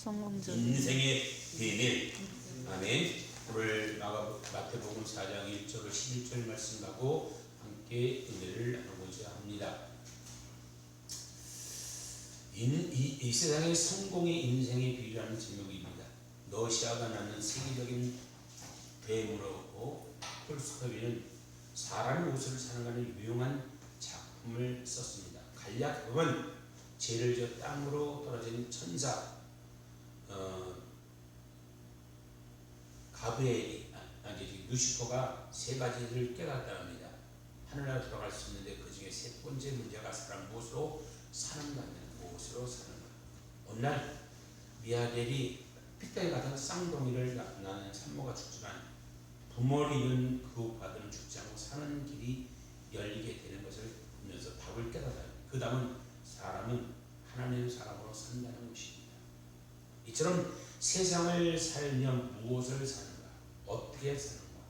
성공적인 인생의 비밀. 아멘. 오늘 마태복음 4장 1절 11절 말씀 가고 함께 은혜를 나누고자 합니다. 이 세상의 성공의 인생의 비밀이라는 제목입니다. 러시아가 낳는 세계적인 대물어고 톨스토이는 사람의 옷을 사랑하는 유용한 작품을 썼습니다. 간략하면 죄를 지어 땅으로 떨어진 천사 가브리엘이 루시퍼가 세 가지를 깨닫다 합니다. 하늘나라 돌아갈 수 있는데 그 중에 세 번째 문제가 사람 무엇으로 사는가, 무엇으로 사는가. 어느 날 미하엘이 핏대에 같은 쌍둥이를 낳는 산모가 죽지만 부모를 잃은 그 아들은 죽지 않고 사는 길이 열리게 되는 것을 보면서 답을 깨닫다. 그 답은 사람은 하나님의 사람으로 산다는 것입니다. 이처럼 세상을 살면 무엇을 사는가, 어떻게 사는가,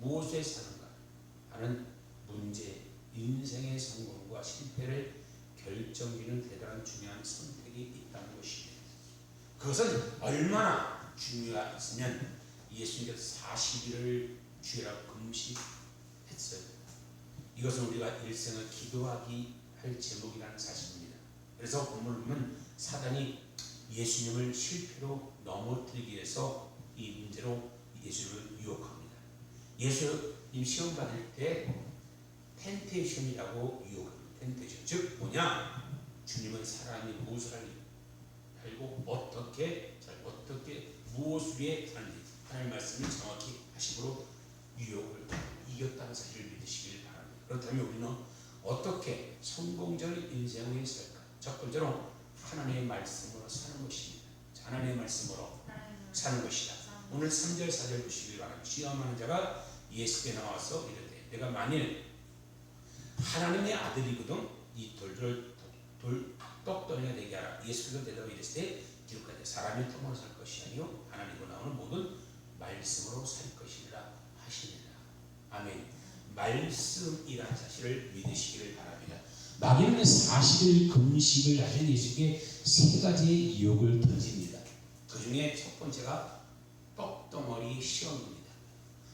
무엇에 사는가 하는 문제, 인생의 성공과 실패를 결정짓는 대단한 중요한 선택이 있다는 것입니다. 그것은 얼마나 중요했으면 예수님께서 40일을 주일하고 금식했어요. 이것은 우리가 일생을 기도하기 할 제목이라는 사실입니다. 그래서 본문을 보면 사단이 예수님을 실패로 넘어뜨리기 위해서 이 문제로 예수님을 유혹합니다. 예수님 시험 받을 때 텐테이션이라고 유혹합니다. 텐테이션, 즉 뭐냐? 주님은 사람이 무엇을 알고 어떻게 무엇을 위해 사는지 하나님의 말씀을 정확히 하심으로 유혹을 이겼다는 사실을 믿으시길 바랍니다. 그렇다면 우리는 어떻게 성공적인 인생을 살까? 첫 번째로 하나님의 말씀으로 사는 것입니다. 하나님의 말씀으로 사는 것이다. 오늘 3절 4절 보시기 바랍니다. 시험하는 자가 예수께 나와서 이르되 내가 만일 하나님의 아들이거든 이 돌을 떡덩이가 되게 하라. 예수께서 대답하여 이르시되 기록하되 사람이 떡으로 살 것이 아니요 하나님으로 나오는 모든 말씀으로 살 것이라 하시니라. 아멘. 말씀이라는 사실을 믿으시기를 바랍니다. 마귀는 40일 금식을 하신 예수께 세 가지의 유혹을 던집니다. 그 중에 첫 번째가 떡덩어리 시험입니다.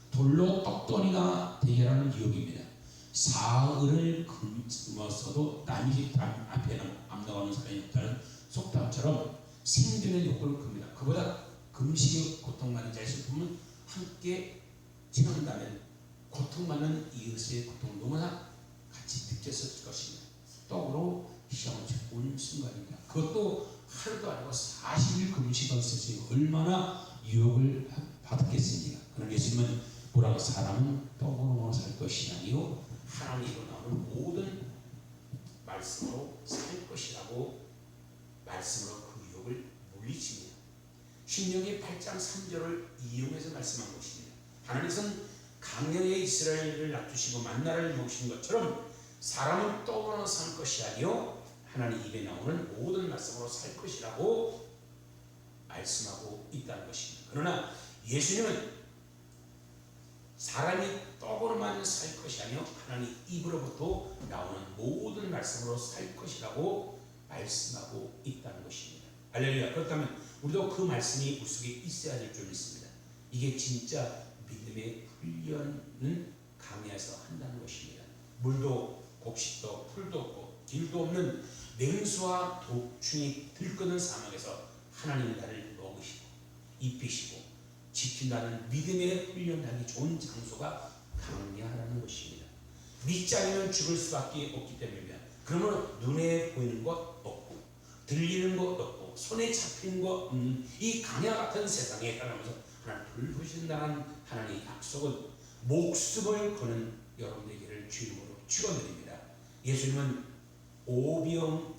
돌로 떡덩이가 되게 하는 유혹입니다. 사흘을 굶었어도 남이 앞에는 안 나가는 사람이 없다는 속담처럼 생존의 요건을 큽니다. 그보다 금식의 고통받는 자의 슬픔은 함께 지낸다면 고통받는 이웃의 고통을 너무나 같이 느꼈을 것입니다. 떡으로 시험을 온 순간입니다. 그것도 하루도 아니고 40일 금식을 쓰시 얼마나 유혹을 받았겠습니까? 그럼 예수님은 뭐라고? 사람은 떡으로 살 것이 아니요 하나님으로 나오는 모든 말씀으로 살 것이라고 말씀으로 그 유혹을 물리칩니다. 신명기 8장 3절을 이용해서 말씀한 것입니다. 하나님은 강령의 이스라엘을 놔두시고 만나를 먹으신 것처럼 사람은 떡으로 살 것이 아니요 하나님 입에 나오는 모든 말씀으로 살 것이라고 말씀하고 있다는 것입니다. 그러나 예수님은 사람이 떡으로만 살 것이 아니요 하나님 입으로부터 나오는 모든 말씀으로 살 것이라고 말씀하고 있다는 것입니다. 할렐루야. 그렇다면 우리도 그 말씀이 우리 속에 있어야 될 줄 믿습니다. 이게 진짜 믿음의 훈련은 강야에서 한다는 것입니다. 물도 곡식도 풀도 없고 길도 없는 맹수와 독충이 들끓는 사막에서 하나님이 나를 먹으시고 입히시고 지킨다는 믿음의 훈련하기 좋은 장소가 강야라는 것입니다. 믿지 않으면 죽을 수밖에 없기 때문입니다. 그러면 눈에 보이는 것 없고 들리는 것 없고 손에 잡히는 것 없는 이 강야 같은 세상에 살아가면서 하나님 돌보신다는 하나님의 약속은 목숨을 거는 여러분에게를 주님으로 축원드립니다. 예수님은 5병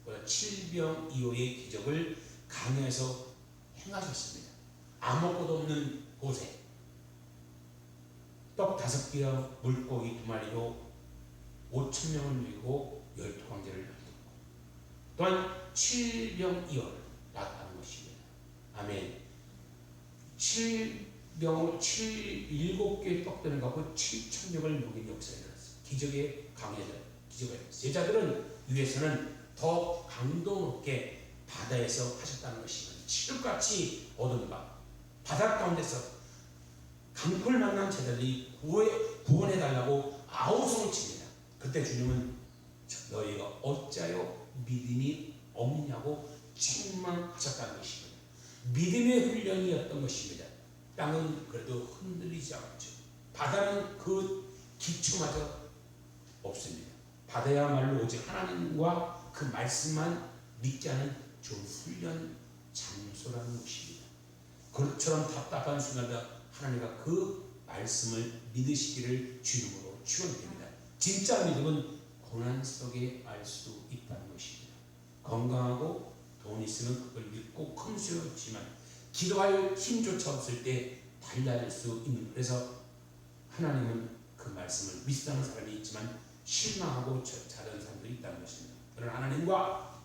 7병 2호의 기적을 강야에서 행하셨습니다. 아무것도 없는 곳에 떡 5개와 물고기 2마리로 5,000명을 먹이고 12광제를 남겼고 또한 7병 2호를 낳았다는 것입니다. 아멘. 7개의 떡들을 갖고 7,000명을 먹인 역사에 일어났어요. 기적의 강야들, 기적의 제자들은 위에서는 더 강도 높게 바다에서 하셨다는 것입니다. 칠흑같이 어두운 밤 바다 가운데서 강풀 만난 제자들이 구원해달라고 아우성을 칩니다. 그때 주님은 너희가 어찌하여 믿음이 없냐고 책망하셨다는 것입니다. 믿음의 훈련이었던 것입니다. 땅은 그래도 흔들리지 않았죠. 바다는 그 기초마저 없습니다. 바다야말로 오직 하나님과 그 말씀만 믿게 하는 좋은 훈련 장소라는 것입니다. 그처럼 답답한 순간에 하나님과 그 말씀을 믿으시기를 주님으로 축원드립니다. 진짜 믿음은 고난 속에 알 수 있다는 것입니다. 건강하고 돈 있으면 그걸 믿고 큰 수였지만 기도할 힘조차 없을 때 달려들 수 있는, 그래서 하나님은 그 말씀을 믿는 사람이 있지만 실망하고 자는 사람도 있다는 것입니다. 그런 하나님과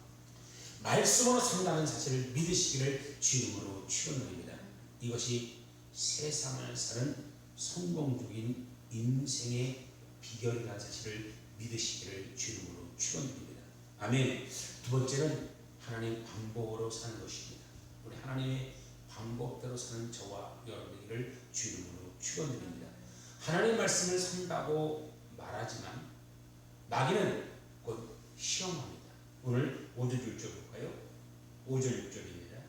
말씀으로 산다는 사실을 믿으시기를 주님으로 축원드립니다. 이것이 세상을 사는 성공적인 인생의 비결이라는 사실을 믿으시기를 주님으로 축원드립니다. 아멘. 두 번째는 하나님 방법으로 사는 것입니다. 우리 하나님의 방법대로 사는 저와 여러분들을 주님으로 축원드립니다. 하나님 말씀을 산다고 말하지만 마귀는 곧 시험합니다. 오늘 5절 6절 볼까요? 5절 6절입니다.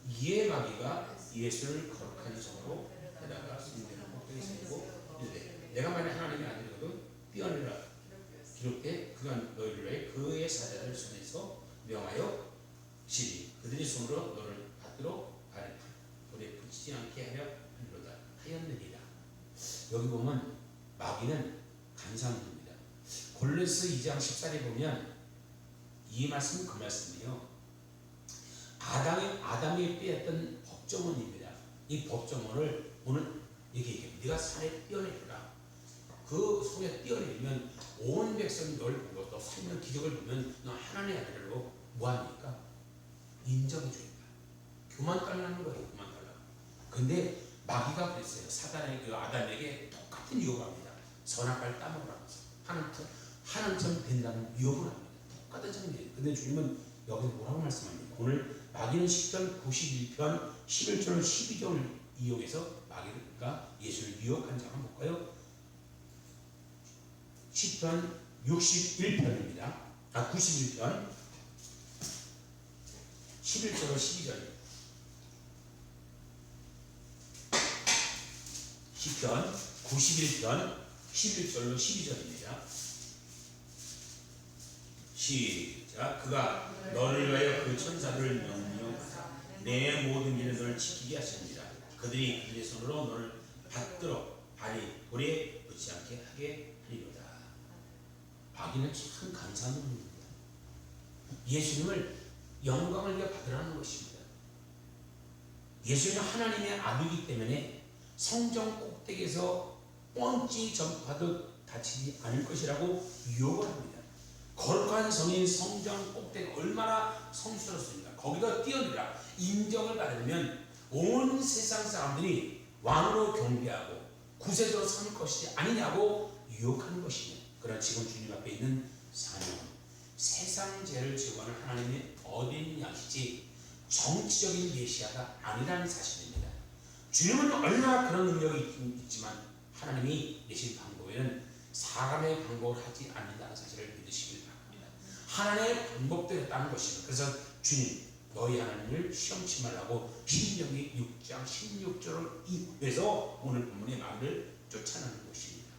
이에 마귀가 예수를 거룩한 성으로 데다가 인대는 목적이 세우고 이르되 내가 만약 하나님의 아들이거든 뛰어내라 기록돼 그가 너희를 위해 그의 사자들 손에서 명하여 시리 그들이 손으로 너를 받들어 발에 돌에 붙이지 않게 하려 하리로다 하였느니라. 여기 보면 마귀는 간사입니다. 골로새 2장 14절에 보면 이 말씀 그 말씀이요. 아담이 빼앗던 법정원입니다. 이 법정원을 오늘 얘기해요. 네가 산에 뛰어내리라. 그 손에 뛰어내리면 온 백성이 널 보고 또 살면 기적을 보면 너 하나님의 아들로 뭐합니까? 인정해 주니까. 그만 달라는 거예요. 그만 달라. 근데 마귀가 그랬어요. 사단의 그 아담에게 똑같은 유혹을 합니다. 선악과를 따먹으라면서 하나님처럼 된다는 유혹을 합니다. 똑같은 장면이에요. 근데 주님은 여기서 뭐라고 말씀합니까? 오늘 마귀는 시편 91편 11절 12절을 이용해서 마귀가 예수를 유혹한 자 한번 볼까요? 시편 61편입니다. 91편 11절 12절입니다. 시편 91편 11절로 12절입니다. 시작. 그가 너를 위하여 그 천사들을 명령하사 내 모든 길을 너를 지키게 하십니다. 그들이 그들의 손으로 너를 받들어 발이 돌에 붙지 않게 하게 하리로다. 마귀는 참 감사한 놈입니다. 예수님을 영광을 위해 받으라는 것입니다. 예수님은 하나님의 아들이기 때문에 성전 꼭대기에서 뻥찌 전파도 다치지 않을 것이라고 유혹을 합니다. 거룩한 성인 성전 꼭대기 얼마나 성스럽습니까? 거기다 뛰어내라. 인정을 받으려면 온 세상 사람들이 왕으로 경배하고 구세주로 삼을 것이 아니냐고 유혹하는 것입니다. 그러나 지금 주님 앞에 있는 사명은 세상 죄를 제거하는 하나님의 어린 양이지 정치적인 메시아가 아니라는 사실입니다. 주님은 얼마나 그런 능력이 있지만 하나님이 내신 방법에는 사람의 방법을 하지 않는다는 사실을 믿으시길 바랍니다. 하나님의 방법대로 했다는 것입니다. 그래서 주님 너희 하나님을 시험치 말라고 신명기 6장 16절을 이해서 오늘 본문의 마귀를 쫓아내는 것입니다.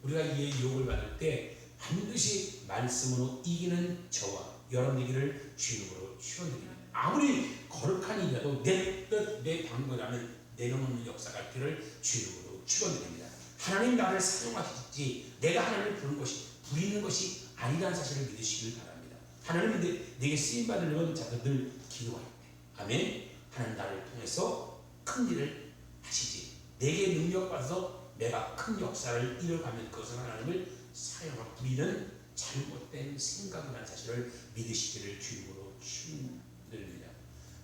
우리가 이의 유혹을 받을 때 반드시 말씀으로 이기는 저와 여러분들을 주님으로 축원드립니다. 아무리 거룩한 일이라도 내 뜻, 내 방법이라면 내려놓는 역사가 있기를 주님으로 축원드립니다. 하나님 나를 사용하시지 내가 하나님을 부리는 것이 아니라는 사실을 믿으시길 바랍니다. 하나님은 내게 쓰임받으려면 자들 늘 기도할 때 아멘. 하나님 나를 통해서 큰 일을 하시지 내게 능력 받아서 내가 큰 역사를 이뤄가면 그것은 하나님을 사용하고 부리는 잘못된 생각이라는 사실을 믿으시기를 주님으로 축원드립니다.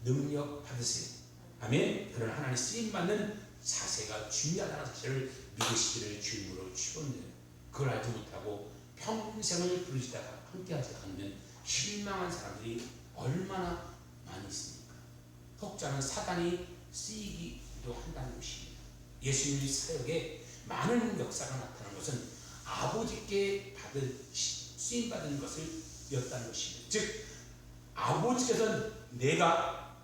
능력 받으세요. 아멘. 그런 하나님 쓰임받는 자세가 중요하다는 사실을 믿으시기를 주님으로 축원드려요. 그걸 알지 못하고 평생을 부르시다가 함께하지 않는 실망한 사람들이 얼마나 많이 있습니까? 혹자는 사단이 쓰이기도 한다는 것입니다. 예수님의 사역에 많은 역사가 나타난 것은 아버지께 쓰임받은 것을 였다는 것입니다. 즉 아버지께서는 내가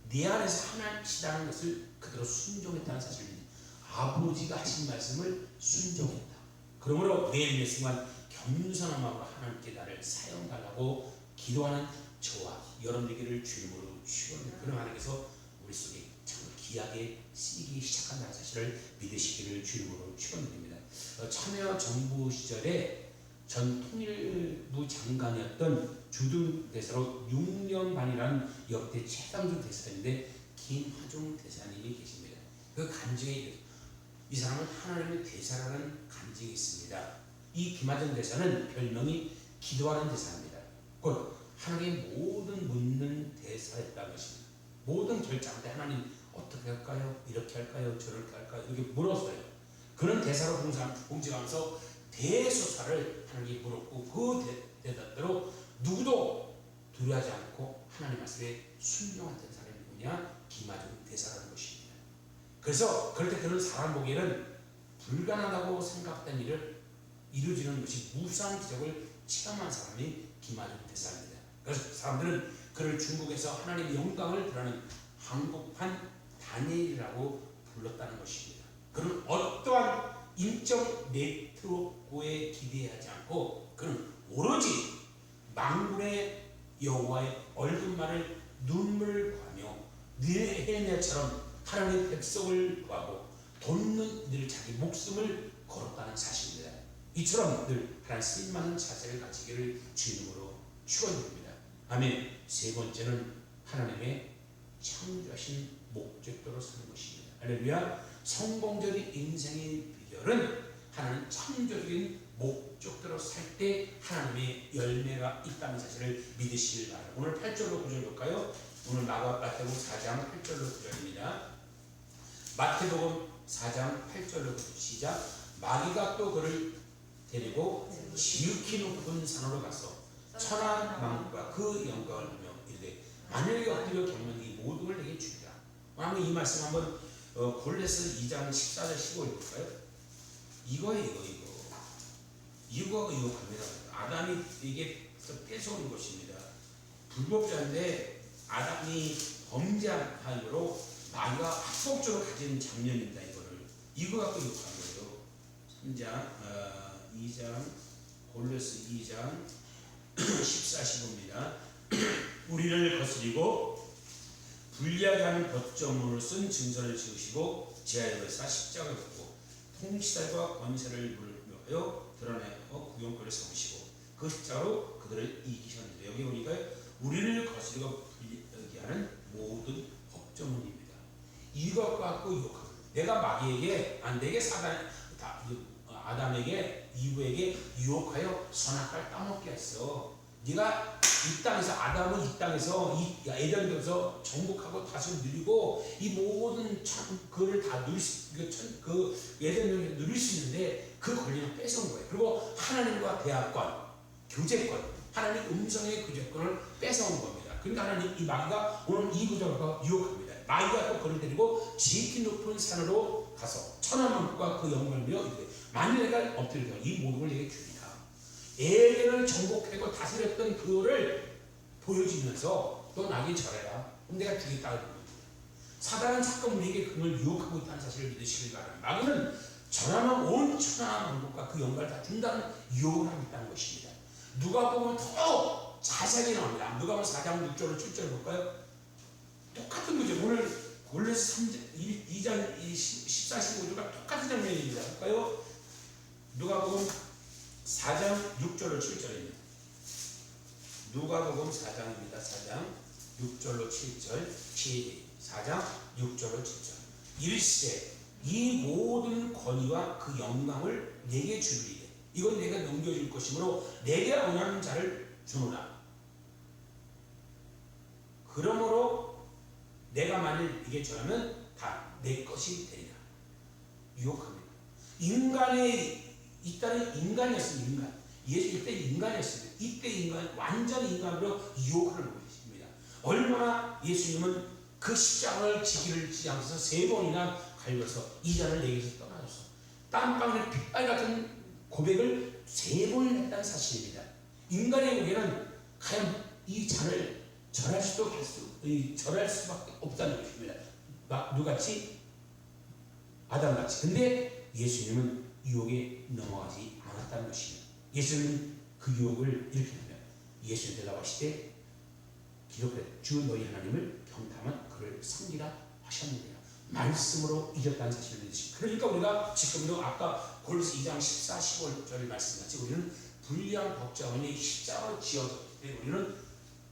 내 안에서 하나님이시다는 것을 그대로 순종했다는 사실입니다. 아버지가 하신 말씀을 순종했다. 그러므로 내일 이 순간 겸손한 마음으로 하나님께 나를 사용달라고 기도하는 저와 여러분 되기를 주님으로 축원합니다. 그런 하나님께서 우리 속에 정말 귀하게 쓰이기 시작한다는 사실을 믿으시기를 주님으로 축원드립니다. 참여정부 시절에 전 통일부 장관이었던 주둔 대사로 6년 반이라는 역대 최장수 대사인데 김하중 대사님이 계십니다. 그 간증에 이 사람은 하나님의 대사라는 간증이 있습니다. 이 김하중 대사는 별명이 기도하는 대사입니다. 곧 하나님의 모든 묻는 대사였다는 것입니다. 모든 결정할 때 하나님 어떻게 할까요? 이렇게 할까요? 저렇게 할까요? 이렇게 물었어요. 그런 대사로 봉직하면서 대소사를 하나님께 물었고 그 대답대로 누구도 두려워하지 않고 하나님 말씀에 순종한 대사가 누구냐? 김하중 대사라는 것입니다. 그래서 그럴 때 그런 사람 보기에는 불가능하다고 생각된 일을 이루어지는 것이 무수한 기적을 체험한 사람이 김하중 대사입니다. 그래서 사람들은 그를 중국에서 하나님의 영광을 드러내는 한국판 다니엘이라고 불렀다는 것입니다. 그는 어떠한 인적 네트워크에 기대하지 않고 그는 오로지 만군의 여호와의 얼굴만을 눈물 과며 느헤미야처럼 하나님의 백성을 구하고 돕는 늘 자기 목숨을 걸었다는 사실입니다. 이처럼 늘 하나님 쓰임받는 자세를 가지기를 주님으로 축원드립니다. 아멘. 세 번째는 하나님의 창조하신 목적대로 사는 것입니다. 할렐루야. 성공적인 인생의 비결은 하나님 창조적인 목적대로 살 때 하나님의 열매가 있다는 사실을 믿으시길 바랍니다. 오늘 8절로 9절 볼까요? 오늘 마태복음 4장 8절로 9절입니다. 마태복음 4장 8절로 9절 시작. 마귀가 또 그를 데리고 지극히 높은 산으로 가서 천하 만국과 그 영광을 보며 이르되 만일에 엎드려 경면 이 모든 걸 내게 주리라. 한번 이 말씀 한번 골레스 2장 14절 15절 볼까요? 이거예요. 이거 갑니다. 아담이 이게 뺏어온 것입니다. 불법자인데 아담이 범죄함으로 마귀가 합법적으로 가진 장면입니다. 이거 갖고 욕한 거예요. 2장 골로새 2장 14, 15입니다. 우리를 거스리고 불리하게 하는 법정으로 쓴 증서를 지으시고 제하여서 십자가를 걷고 통치자와 권세를 물하여 드러내어 구용권을 세우시고 그 십자가로 그들을 이기셨는데 여기 보니까 우리를 거스리고 불리하게 하는 모든 법정문입니다. 이것 갖고 욕합니다. 내가 마귀에게 내게 사단 아담에게 이브에게 유혹하여 선악과를 따먹게 했어. 네가 이 땅에서 아담은 이 땅에서 이 에덴에서 정복하고 다시 누리고 이 모든 그를 다 누릴 그 에덴을 누릴 수 있는데 그 권리를 뺏어온 거예요. 그리고 하나님과 대화권, 교제권, 하나님 음성의 교제권을 뺏어온 겁니다. 그러니까 하나님 이 마귀가 오늘 이 구절과 유혹합니다. 마귀가 또 그를 데리고 지극히 높은 산으로 가서 천하만국과 그 영광을 보여 이르되 만일 내가 엎드려 이 모든 걸 내게 주리라. 에덴을 정복하고 다스렸던 그거를 보여주면서 너 나에게 절해라. 그럼 내가 주겠다. 사단은 자꾸 우리에게 그걸 유혹하고 있다는 사실을 믿으시길 바랍니다. 마귀는 절하면 온 천하만국과 그 영광을 다 준다는 유혹을 하고 있다는 것입니다. 누가 보면 더 자세하게 나옵니다. 누가 보면 4장 6절로 7절 볼까요? 똑같은 거죠. 오늘 골로새 2장 14, 15절과 똑같은 장면입니다. 볼까요? 누가복음 4장 6절로 7절입니다. 누가복음 4장입니다. 4장 6절로 7절 4장 6절로 7절 일세 이 모든 권위와 그 영광을 내게 주리니 이건 내가 넘겨줄 것이므로 내게 원하는 자를 주노라. 그러므로 내가 만일 이게 저라면 다 내 것이 되리라. 유혹합니다. 인간의 있다는 인간이었습니다. 예수 이때 인간이었습니다. 이때 인간 완전히 인간으로 유혹을 하고 계십니다. 얼마나 예수님은 그 십자가를 지기를 지지 않아서 3번이나 갈려서 이 잔을 내게서 떠나줘서 땀방울 빗발 같은 고백을 3번을 했다는 사실입니다. 인간의 보기에는 과연 이 잔을 절할 수밖에 없다는 것입니다. 누같이? 아담같이. 근데 예수님은 유혹에 넘어가지 않았다는 것입니다. 예수님은 그 유혹을 이렇게 합니다. 예수님 대답하시되 기록해 주 너희 하나님을 경탐한 그를 섬기라 하셨느니라. 말씀으로 이겼다는 사실을 믿으십니다. 그러니까 우리가 지금도 아까 골로새 2장 14, 15절 말씀같이 우리는 불의한 법자원이 십자가로 지어졌기 때문에 우리는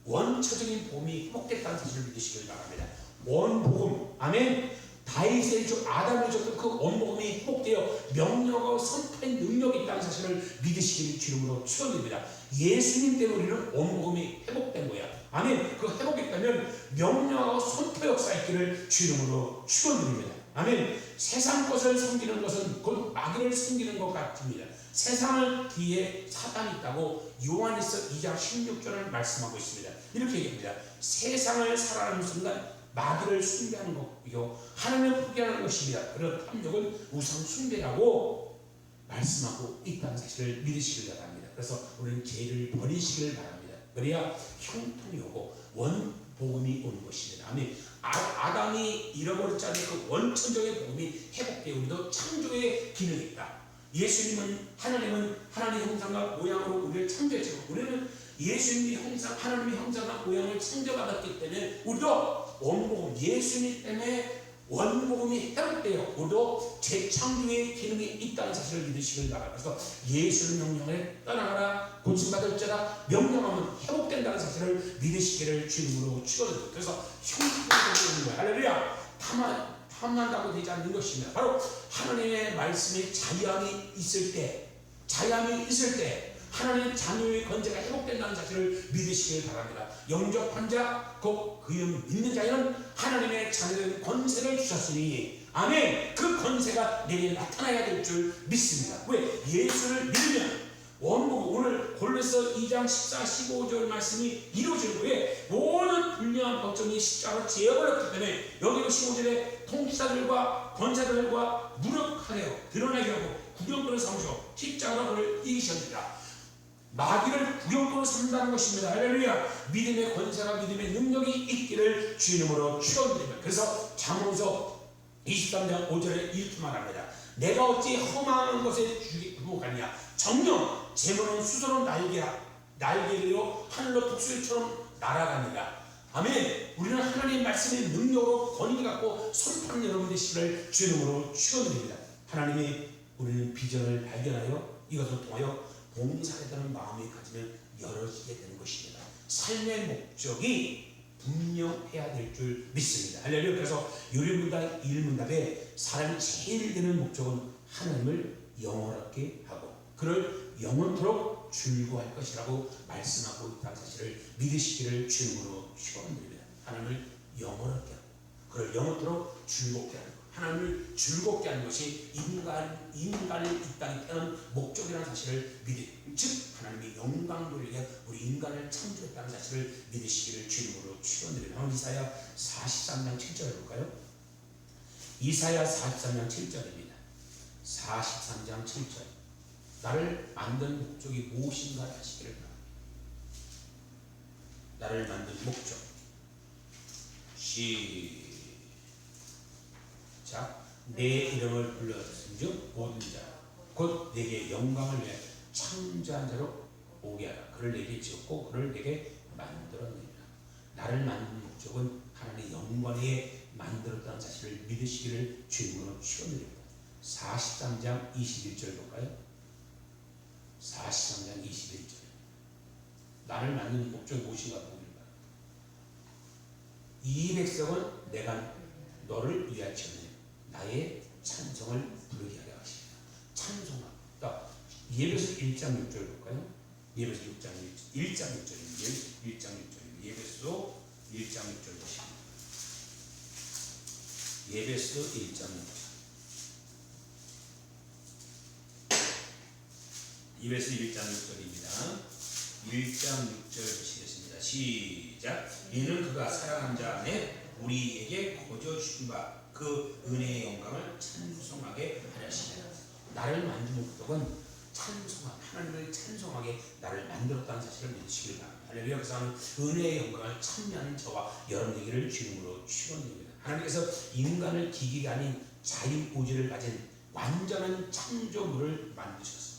원초적인 복음이 회복됐다는 사실을 믿으시길 바랍니다. 원복음, 아멘. 다윗의 주 아담을 줬던 그 원복음이 회복되어 명령하고 선포의 능력이 있다는 사실을 믿으시길 주름으로 축원드립니다. 예수님 때문에 우리는 원복음이 회복된 거야. 아멘. 그 회복했다면 명령하고 선포 역사 있기를 주름으로 축원드립니다. 아멘. 세상 것을 섬기는 것은 곧 마귀를 섬기는 것 같습니다. 세상을 뒤에 사단이 있다고 요한일서 2장 16절을 말씀하고 있습니다. 이렇게 얘기합니다. 세상을 살아가는 순간 마귀를 숭배하는 것이요 하나님을 포기하는 것입니다. 그런 탐욕은 우상 숭배라고 말씀하고 있다는 사실을 믿으시길 바랍니다. 그래서 우리는 죄를 버리시길 바랍니다. 그래야 형통이 오고 원복음이 오는 것입니다. 아멘. 아담이 잃어버렸지 않은 그 원천적인 복음이 회복되어 우리도 창조의 기능이 있다. 예수님은 하나님은 하나님의 형상과 모양으로 우리를 창조했지만 우리는 예수님의 형상, 하나님의 형상과 모양을 창조받았기 때문에 우리도 원복음, 예수님 때문에 원복음이 회복되어 우리도 재창조의 기능이 있다는 사실을 믿으시길 바랍니다. 그래서 예수의 명령을 떠나가라 고침받을 자라 명령하면 회복된다는 사실을 믿으시기를 주님으로 축원드립니다. 그래서 형통이 되는 거예요. 할렐루야. 탐난다고 되지 않는 것입니다. 바로 하나님의 말씀에 자유함이 있을 때 하나님의 자녀의 권세가 회복된다는 사실을 믿으시길 바랍니다. 영접한 자, 곧 그의 믿는 자에는 하나님의 자녀의 권세를 주셨으니 아멘. 그 권세가 내게 나타나야 될 줄 믿습니다. 왜? 예수를 믿으면 원복음 오늘 골로새 2장 14, 15절 말씀이 이루어질 후에 모든 불량한 법정이 십자가로 지어버렸기 때문에 여기 15절에 통치자들과 권세자들과 무력하여 드러나게 하고 구경꾼을 삼으시고 십자가로 그를 이기셨느니라. 마귀를 구경꾼으로 삼는다는 것입니다. 할렐루야. 믿음의 권세가 믿음의 능력이 있기를 주 이름으로 축원드립니다. 그래서 잠언서 23장 5절에 이렇게 말합니다. 내가 어찌 험한 것에 주목하느냐. 정녕 재물은 수소로 날개로 하늘로 독수리처럼 날아가느니라. 아멘. 우리는 하나님의 말씀의 능력으로 권위 갖고 선포하는 여러분 되시기를 주 이름으로 축원드립니다. 하나님의 우리는 비전을 발견하여 이것을 통하여 봉사하다는 마음이 가지면 열어지게 되는 것입니다. 삶의 목적이 분명해야 될 줄 믿습니다. 할렐루야. 그래서 요리문답 1문답에 사람이 제일 되는 목적은 하나님을 영원하게 하고 그를 영원토록 즐거워할 것이라고 말씀하고 있다는 사실을 믿으시기를 주님으로 축원드립니다. 하나님을 영원하게 하고 그를 영원토록 즐겁게 하는 것. 하나님을 즐겁게 하는 것이 인간을 이 땅에 태어난 목적이라는 사실을 즉 하나님의 영광 돌리게 우리 인간을 창조했다는 사실을 믿으시기를 주님으로 축원드립니다. 이사야 43장 7절 볼까요? 이사야 43장 7절입니다. 43장 7절. 나를 만든 목적이 무엇인가 하시기를 바랍니다. 나를 만든 목적. 시작. 내 이름을 불렀은즉 모든 자 곧 내게 영광을 위해 창조한 자로 오게 하라. 그를 내게 지었고 그를 내게 만들었느니라. 나를 만든 목적은 하나님의 영광에 만들었다는 사실을 믿으시기를 주님으로 축원드립니다. 43장 21절 볼까요? 43장 21절. 나를 만든 목적이 무엇인가 보기를 바랍니다. 이 백성은 내가 너를 위하여 지었느냐. 나의 찬송을 부르게 하려 하시니라. 찬송하다. 그러니까 예배서 1장 6절 볼까요? 예배서 1장 6절입니다. 1장 6절입니다. 예배서 1장 6절 보십니다. 예배서 1장 6절. 이베소 1장 6절입니다. 1장 6절 보시겠습니다. 시작. 이는 그가 사랑한 자 안에 우리에게 거저 주신 바 그 은혜의 영광을 찬송하게 하려시니라. 나를 만든 목적은 하나님을 찬송하게 나를 만들었다는 사실을 믿으시길 바랍니다. 할렐루야. 그래서 은혜의 영광을 참여하는 저와 여러분에게를 주님으로 축원드립니다. 하나님께서 인간을 기계가 아닌 자유의지를 가진 완전한 창조물을 만드셨습니다.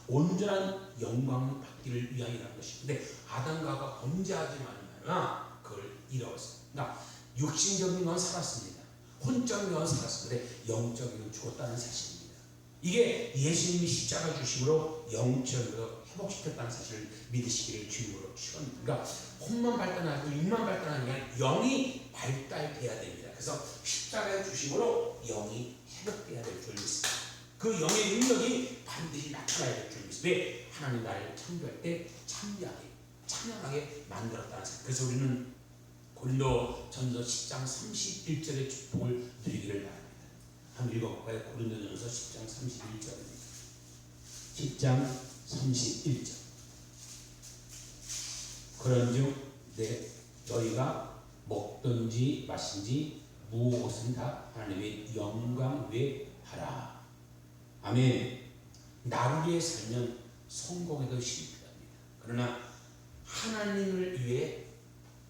온전한 영광을 받기를 위하여라는 것인데 아담과 하와가 범죄하지만 그걸 잃어버렸습니다. 그러니까 육신적인 건 살았습니다. 혼적인 건 살았습니다. 영적인 건 죽었다는 사실입니다. 이게 예수님이 십자가 주심으로 영적으로 회복시켰다는 사실을 믿으시기를 주님으로 축원합니다. 그러니까 혼만 발달하고 육만 발달하는 게 아니라 영이 발달돼야 됩니다. 그래서 십자가의 주심으로 영이 회복돼야 될 줄 믿습니다. 그 영의 능력이 반드시 나타나야 될 줄 믿습니다. 왜? 하나님 나를 창조할 때 찬양하게 만들었다는 사실. 그래서 우리는 고린도 전서 10장 31절의 축복을 누리기를 바랍니다. 한번 읽어볼까요? 고린도 전서 10장 31절입니다. 10장 31절. 그런즉 너희가 먹든지 마신지 무엇은 다 하나님의 영광 위에 하라. 아멘. 나를 위해 살면 성공해도 실패합니다. 그러나 하나님을 위해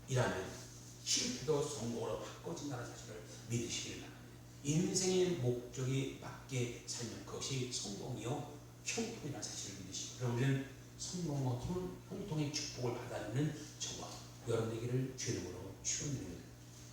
일하면 실패도 성공으로 바꿔진다는 사실을 믿으시길 바랍니다. 인생의 목적이 맞게 살면 그것이 성공이요 형통이라는 사실을 믿으시고, 그럼 우리는 성공과 형통의 축복을 받아들이는 저와 여러분에게를 주님으로 축원드립니다.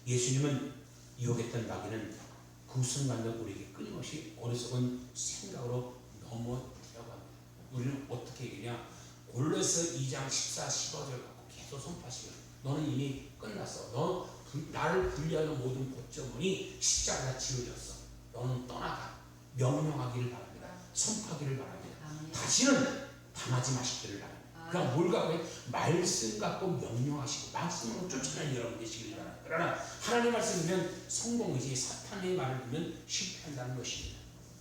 예수님은 유혹했던 마귀는 그 순간도 우리에게 끊임없이 어리석은 생각으로 넘어뜨려고 합니다. 우리는 어떻게 얘기냐? 골로새 2장 14, 15절 갖고 계속 선포하시면 너는 이미 끝났어. 나를 분리하는 모든 고점이 십자가가 지어졌어. 너는 떠나가. 명령하기를 바랍니다. 선포하기를 바랍니다. 다시는 당하지 마시기를 바랍니다. 그냥 뭘 갖고 해? 말씀 갖고 명령하시고 말씀으로 쫓아내는 여러분 되시기를 바랍니다. 그러나 하나님의 말씀이면 성공이지 사탄의 말을 듣면 실패한다는 것입니다.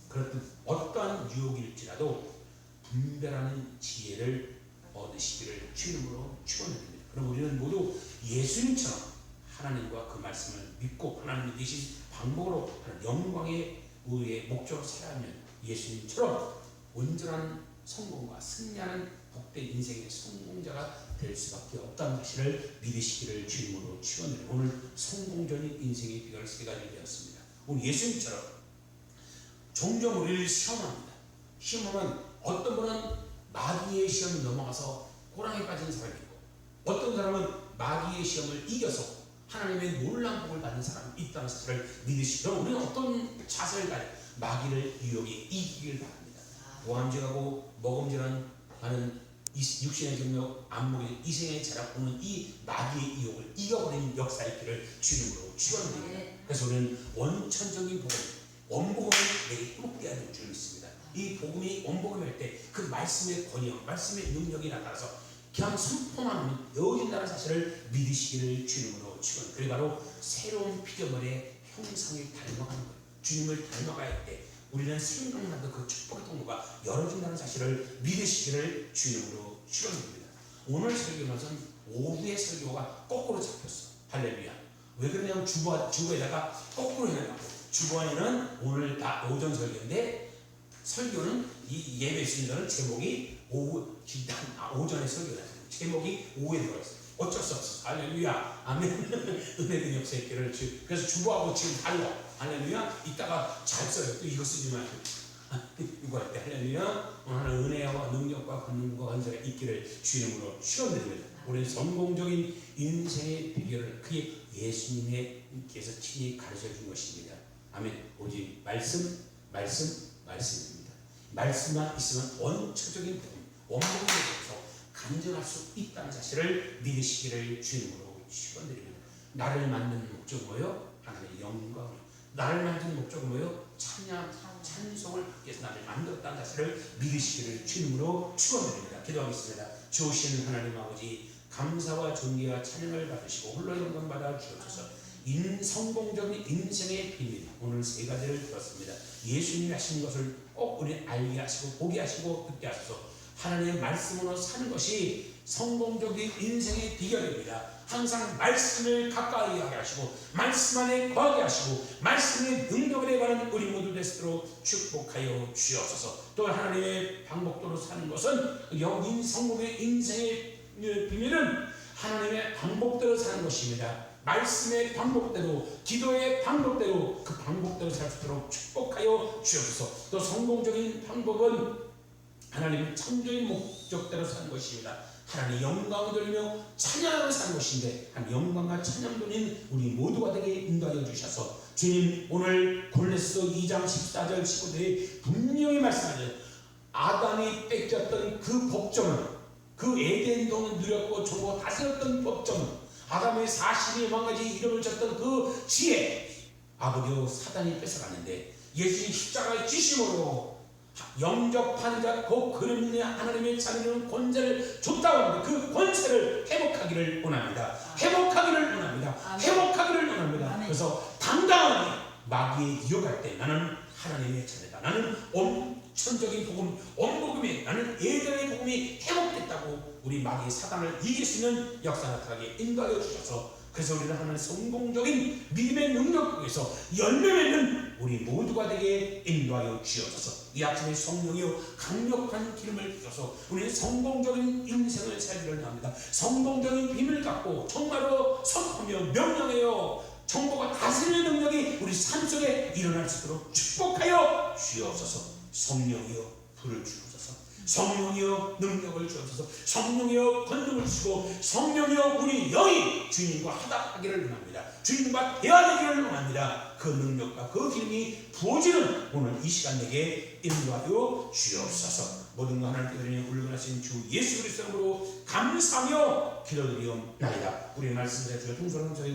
그렇듯 어떠한 유혹일지라도 분별하는 지혜를 얻으시기를 주님으로 축원드립니다. 그럼 우리는 모두 예수님처럼 하나님과 그 말씀을 믿고 하나님이 되신 방법으로 영광의 의의 목적으로 살아가면 예수님처럼 온전한 성공과 승리하는 복된 인생의 성공자가 될 수밖에 없다는 사실을 믿으시기를 주님으로 축원드립니다. 오늘 성공적인 인생의 비결 세 가지를 배웠습니다. 오늘 예수님처럼 종종 우리를 시험합니다. 시험하면 어떤 분은 마귀의 시험을 넘어가서 호랑이에 빠지는 사람이 있고, 어떤 사람은 마귀의 시험을 이겨서 하나님의 놀라운 복을 받는 사람이 있다는 사실을 믿으시고, 우리는 어떤 자세를 가지고 마귀를 유혹에 이기길 바랍니다. 모함질하고 먹음질하는 육신의 경력, 안목의 이생의 자락 보는 이 마귀의 유혹을 이겨버리는 역사 있기를 주님으로 축원드립니다. 그래서 우리는 원천적인 복음, 원복음을 내게 회복되어야 될 줄 믿습니다. 이 복음이 원복음일 때 그 말씀의 권위와 말씀의 능력이 나타나서 그냥 선포만 하면 되어진다는 사실을 믿으시기를 주님으로 축원. 그리고 바로 새로운 피조물의 형상을 닮아가는 거예요. 주님을 닮아가야 할 때 우리는 생각나도 그 축복의 통로가 열어진다는 사실을 믿으시기를 주님으로 축원드립니다. 오늘 설교는 오후의 설교가 거꾸로 잡혔어. 할렐루야. 왜 그러냐면 주보에다가 거꾸로 해놔요. 주보에는 오늘 다 오전 설교인데 설교는 이 예배 순서는 제목이 오전에 설교다. 제목이 오후에 들어있어요. 어쩔 수 없어. 할렐루야. 아멘. 은혜된 역사 있기를 그래서 주보하고 지금 달라. 할렐루야. 이따가 잘 써요. 또 이거 쓰지 말고. 이거 할 때 할렐루야. 오늘 은혜와 능력과 권능과 권세가 있기를 주님으로 축원드립니다. 우리는 성공적인 인생의 비결을 그게 예수님께서 친히 가르쳐 준 것입니다. 아멘. 오직 말씀입니다. 말씀만 있으면 원초적인 복음, 원복음에 대해서 간증할 수 있다는 사실을 믿으시기를 주님으로 축원드립니다. 나를 만드는 목적은 뭐요? 하나님의 영광. 나를 만드는 목적은 뭐요? 찬송을 받기 위해서 나를 만들었다는 사실을 믿으시기를 주님으로 축원드립니다. 기도하겠습니다. 주오신 하나님 아버지, 감사와 존귀와 찬양을 받으시고 홀로 영광 받아 주옵소서. 성공적인 인생의 비밀, 오늘 세 가지를 들었습니다. 예수님이 하신 것을 꼭 우리 알게 하시고 보게 하시고 듣게 하소서. 하나님의 말씀으로 사는 것이 성공적인 인생의 비결입니다. 항상 말씀을 가까이 하게 하시고 말씀 안에 거하게 하시고 말씀의 능력을 해가는 우리 모두 되시도록 축복하여 주옵소서. 또 하나님의 방법대로 사는 것은 영인 성공의 인생의 비밀은 하나님의 방법대로 사는 것입니다. 말씀의 방법대로, 기도의 방법대로, 그 방법대로 살 수 있도록 축복하여 주옵소서. 또 성공적인 방법은 하나님의 창조의 목적대로 사는 것입니다. 하나님 영광을 돌리며 찬양하며 사는 것인데 한 영광과 찬양 돌린 우리 모두가 되게 인도하여 주셔서 주님, 오늘 골로새서 2장 14절 15절에 분명히 말씀하셨어요. 아담이 뺏겼던 그 법정은, 그 에덴동을 누렸고 종고 다스렸던 법정은, 아담의 40여 가지 이름을 졌던 그 지혜, 아버지와 사단이 뺏어갔는데 예수님 십자가의 지심으로 영접하는 자, 그 그림의 하나님의 자녀는 권세를 줬다고 하는데 그 권세를 회복하기를 원합니다. 회복하기를 원합니다. 회복하기를 원합니다. 그래서 당당하게 마귀에 이어갈 때 나는 하나님의 자녀다. 나는 온천적인 복음, 온복음이, 나는 예전의 복음이 회복됐다고 우리 마귀 사단을 이길 수 있는 역사 나타나게 인도하여 주셔서, 그래서 우리는 하나님의 성공적인 믿음의 능력 속에서 열매 맺는 우리 모두가 되게 인도하여 주옵소서. 이 아침에 성령이여 강력한 기름을 주셔서 우리는 성공적인 인생을 살기를 합니다. 성공적인 비밀을 갖고 정말로 선포하며 명령하여 정보가 다스리는 능력이 우리 삶 속에 일어날 수 있도록 축복하여 주옵소서. 성령이여 불을 주옵소서. 성령이여 능력을 주옵소서. 성령이여 권능을 주시고 성령이여 우리 영이 주님과 하다하기를 원합니다. 주님과 대화되기를 원합니다. 그 능력과 그 기름이 부어지는 오늘 이 시간 내게 인도하여 주옵소서. 모든 것 하나님께 드리며 울건하신 주 예수 그리스도로 감사하며 기도드리옵나이다. 우리 말씀을 주여 통솔하는 저희가